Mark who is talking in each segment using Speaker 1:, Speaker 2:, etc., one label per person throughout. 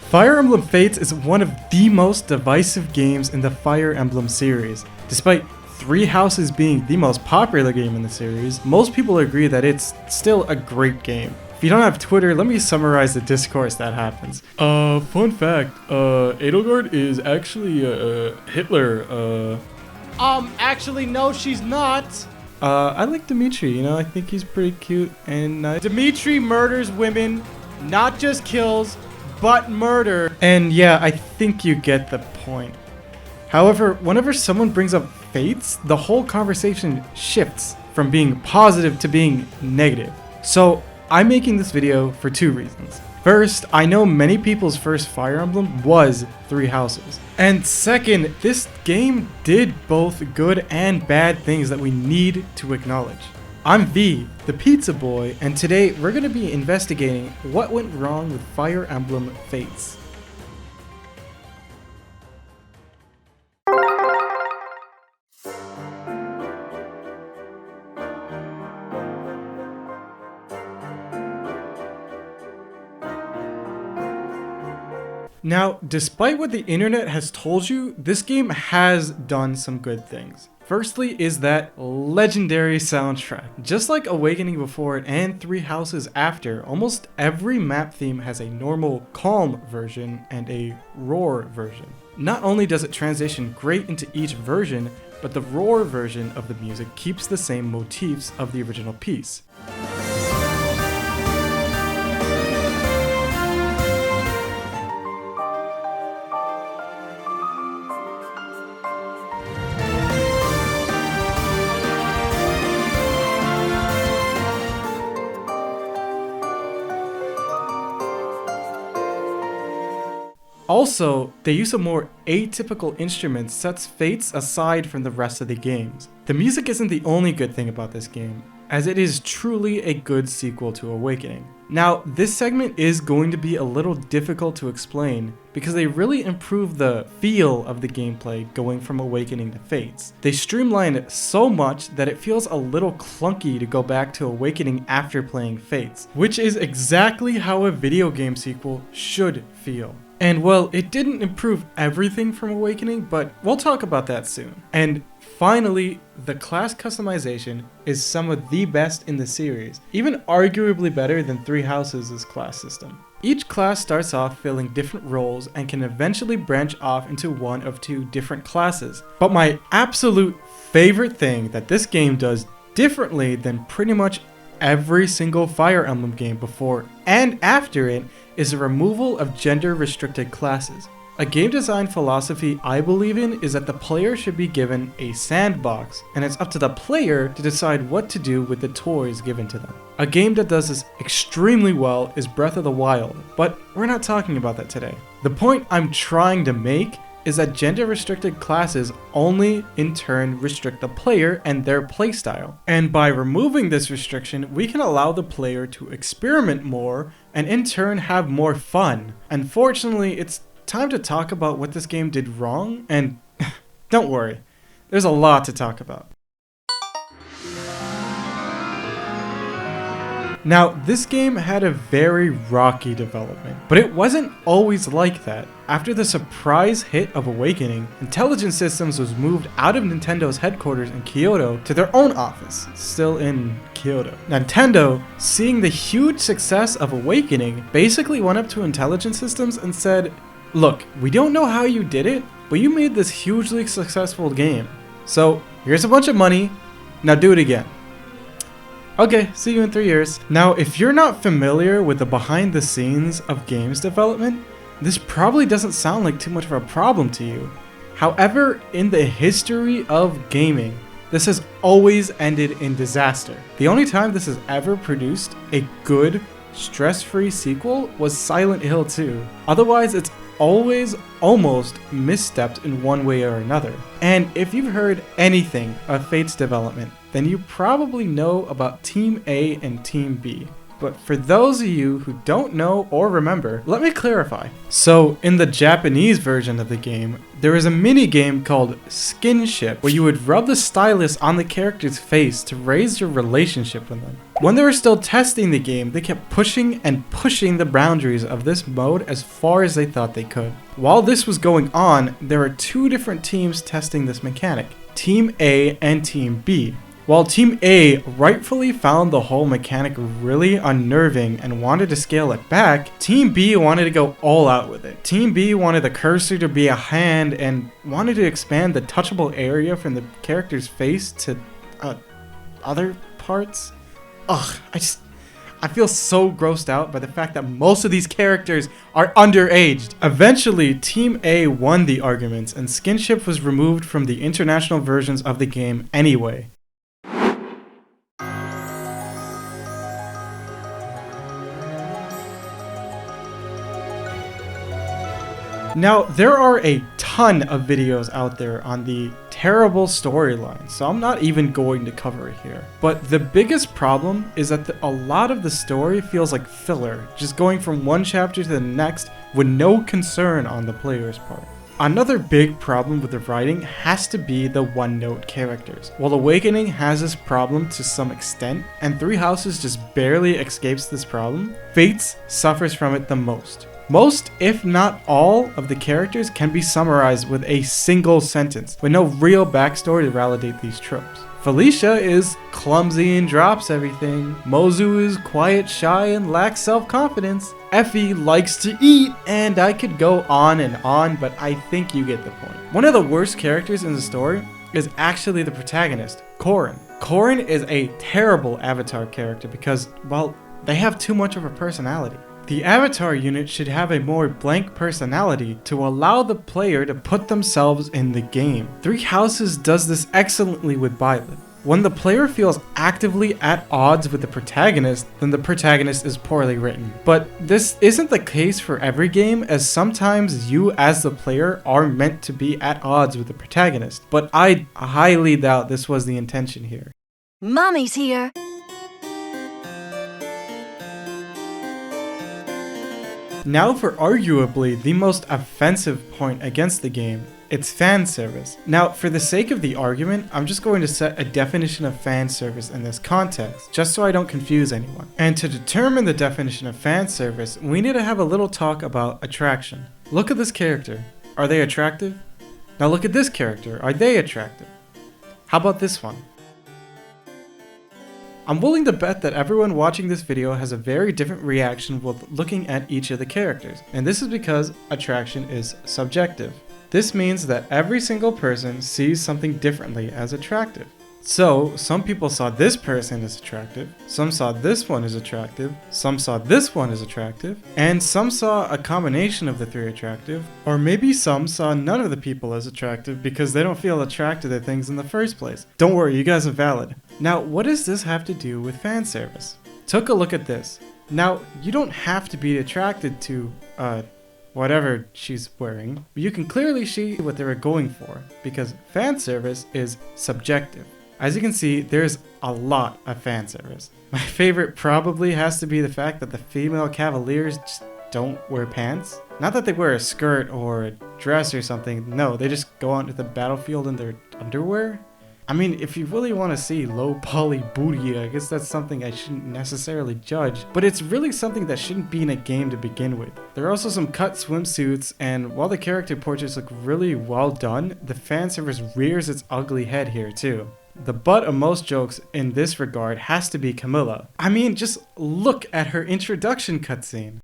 Speaker 1: Fire Emblem Fates is one of the most divisive games in the Fire Emblem series. Despite Three Houses being the most popular game in the series, most people agree that it's still a great game. If you don't have Twitter, let me summarize the discourse that happens. Fun fact, Edelgard is actually, Hitler,
Speaker 2: Actually, no, she's not.
Speaker 1: I like Dimitri, you know, I think he's pretty cute and nice.
Speaker 2: Dimitri murders women, not just kills, but murder.
Speaker 1: And yeah, I think you get the point. However, whenever someone brings up Fates, the whole conversation shifts from being positive to being negative. So I'm making this video for two reasons. First, I know many people's first Fire Emblem was Three Houses. And second, this game did both good and bad things that we need to acknowledge. I'm Vthepizzaboy, and today we're going to be investigating what went wrong with Fire Emblem Fates. Now, despite what the internet has told you, this game has done some good things. Firstly is that legendary soundtrack. Just like Awakening before it and Three Houses after, almost every map theme has a normal calm version and a roar version. Not only does it transition great into each version, but the roar version of the music keeps the same motifs of the original piece. Also, the use of more atypical instruments sets Fates aside from the rest of the games. The music isn't the only good thing about this game, as it is truly a good sequel to Awakening. Now, this segment is going to be a little difficult to explain because they really improved the feel of the gameplay going from Awakening to Fates. They streamlined it so much that it feels a little clunky to go back to Awakening after playing Fates, which is exactly how a video game sequel should feel. And well, it didn't improve everything from Awakening, but we'll talk about that soon. And finally, the class customization is some of the best in the series, even arguably better than Three Houses' class system. Each class starts off filling different roles and can eventually branch off into one of two different classes. But my absolute favorite thing that this game does differently than pretty much every single Fire Emblem game before and after it is the removal of gender-restricted classes. A game design philosophy I believe in is that the player should be given a sandbox, and it's up to the player to decide what to do with the toys given to them. A game that does this extremely well is Breath of the Wild, but we're not talking about that today. The point I'm trying to make is that gender-restricted classes only in turn restrict the player and their playstyle. And by removing this restriction, we can allow the player to experiment more and in turn have more fun. Unfortunately, it's time to talk about what this game did wrong, and don't worry, there's a lot to talk about. Now, this game had a very rocky development, but it wasn't always like that. After the surprise hit of Awakening, Intelligent Systems was moved out of Nintendo's headquarters in Kyoto to their own office, still in Kyoto. Nintendo, seeing the huge success of Awakening, basically went up to Intelligent Systems and said, "Look, we don't know how you did it, but you made this hugely successful game. So here's a bunch of money, now do it again." Okay, see you in 3 years. Now, if you're not familiar with the behind the scenes of games development, this probably doesn't sound like too much of a problem to you. However, in the history of gaming, this has always ended in disaster. The only time this has ever produced a good, stress-free sequel was Silent Hill 2. Otherwise, it's always almost misstepped in one way or another. And if you've heard anything of Fates development, then you probably know about Team A and Team B. but for those of you who don't know or remember, let me clarify. So, in the Japanese version of the game, there is a mini game called Skinship, where you would rub the stylus on the character's face to raise your relationship with them. When they were still testing the game, they kept pushing and pushing the boundaries of this mode as far as they thought they could. While this was going on, there were two different teams testing this mechanic, Team A and Team B. While Team A rightfully found the whole mechanic really unnerving and wanted to scale it back, Team B wanted to go all out with it. Team B wanted the cursor to be a hand and wanted to expand the touchable area from the character's face to other parts. Ugh, I feel so grossed out by the fact that most of these characters are underaged. Eventually, Team A won the arguments and Skinship was removed from the international versions of the game anyway. Now, there are a ton of videos out there on the terrible storyline, so I'm not even going to cover it here. But the biggest problem is that a lot of the story feels like filler, just going from one chapter to the next with no concern on the player's part. Another big problem with the writing has to be the one-note characters. While Awakening has this problem to some extent, and Three Houses just barely escapes this problem, Fates suffers from it the most. Most, if not all, of the characters can be summarized with a single sentence, with no real backstory to validate these tropes. Felicia is clumsy and drops everything. Mozu is quiet, shy, and lacks self-confidence. Effie likes to eat, and I could go on and on, but I think you get the point. One of the worst characters in the story is actually the protagonist, Corrin. Corrin is a terrible Avatar character because, well, they have too much of a personality. The Avatar unit should have a more blank personality to allow the player to put themselves in the game. Three Houses does this excellently with Byleth. When the player feels actively at odds with the protagonist, then the protagonist is poorly written. But this isn't the case for every game, as sometimes you as the player are meant to be at odds with the protagonist. But I highly doubt this was the intention here.
Speaker 3: Mommy's here!
Speaker 1: Now for arguably the most offensive point against the game, it's fan service. Now, for the sake of the argument, I'm just going to set a definition of fan service in this context, just so I don't confuse anyone. And to determine the definition of fan service, we need to have a little talk about attraction. Look at this character. Are they attractive? Now look at this character. Are they attractive? How about this one? I'm willing to bet that everyone watching this video has a very different reaction while looking at each of the characters, and this is because attraction is subjective. This means that every single person sees something differently as attractive. So, some people saw this person as attractive, some saw this one as attractive, some saw this one as attractive, and some saw a combination of the three attractive, or maybe some saw none of the people as attractive because they don't feel attracted to things in the first place. Don't worry, you guys are valid. Now, what does this have to do with fan service? Took a look at this. Now, you don't have to be attracted to, whatever she's wearing, but you can clearly see what they were going for, because fan service is subjective. As you can see, there's a lot of fan service. My favorite probably has to be the fact that the female cavaliers just don't wear pants. Not that they wear a skirt or a dress or something, no, they just go onto the battlefield in their underwear. I mean, if you really want to see low poly booty, I guess that's something I shouldn't necessarily judge, but it's really something that shouldn't be in a game to begin with. There are also some cut swimsuits, and while the character portraits look really well done, the fan service rears its ugly head here too. The butt of most jokes in this regard has to be Camilla. I mean, just look at her introduction cutscene.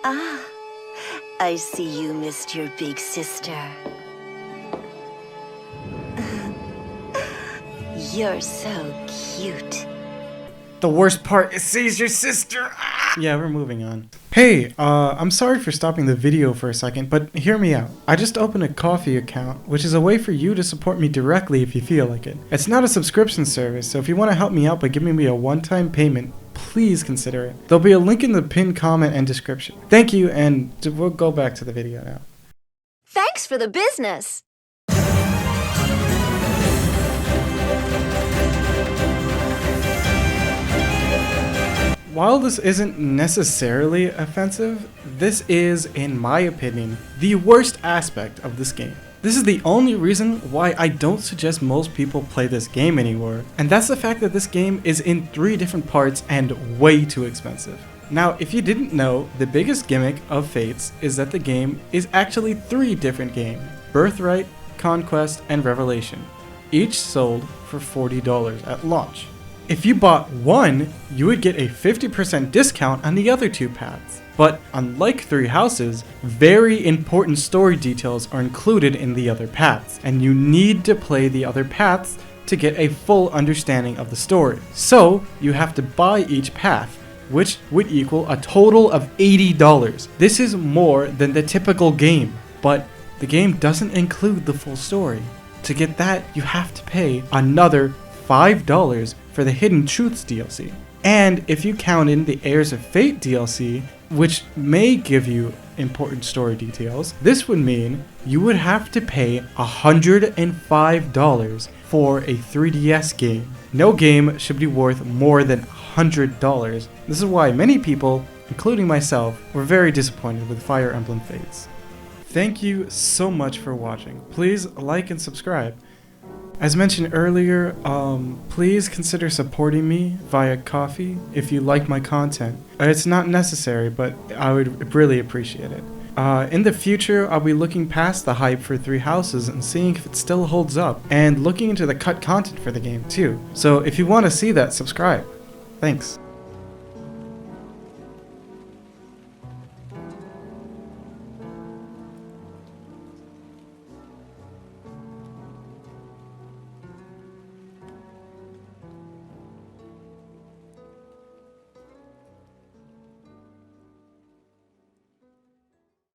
Speaker 3: Ah, I see you missed your big sister. You're so cute.
Speaker 1: The worst part is sees your sister. Yeah, we're moving on. Hey, I'm sorry for stopping the video for a second, but hear me out. I just opened a Ko-fi account, which is a way for you to support me directly if you feel like it. It's not a subscription service, so if you want to help me out by giving me a one-time payment, please consider it. There'll be a link in the pinned comment and description. Thank you, and we'll go back to the video now.
Speaker 3: Thanks for the business.
Speaker 1: While this isn't necessarily offensive, this is, in my opinion, the worst aspect of this game. This is the only reason why I don't suggest most people play this game anymore, and that's the fact that this game is in 3 different parts and way too expensive. Now, if you didn't know, the biggest gimmick of Fates is that the game is actually 3 different games: Birthright, Conquest, and Revelation, each sold for $40 at launch. If you bought one, you would get a 50% discount on the other 2 paths. But unlike Three Houses, very important story details are included in the other paths, and you need to play the other paths to get a full understanding of the story. So you have to buy each path, which would equal a total of $80. This is more than the typical game, but the game doesn't include the full story. To get that, you have to pay another $5 for the Hidden Truths DLC. And if you count in the Heirs of Fate DLC, which may give you important story details, this would mean you would have to pay $105 for a 3DS game. No game should be worth more than $100. This is why many people, including myself, were very disappointed with Fire Emblem Fates. Thank you so much for watching. Please like and subscribe. As mentioned earlier, please consider supporting me via Ko-fi if you like my content. It's not necessary, but I would really appreciate it. In the future, I'll be looking past the hype for Three Houses and seeing if it still holds up, and looking into the cut content for the game too. So if you want to see that, subscribe. Thanks.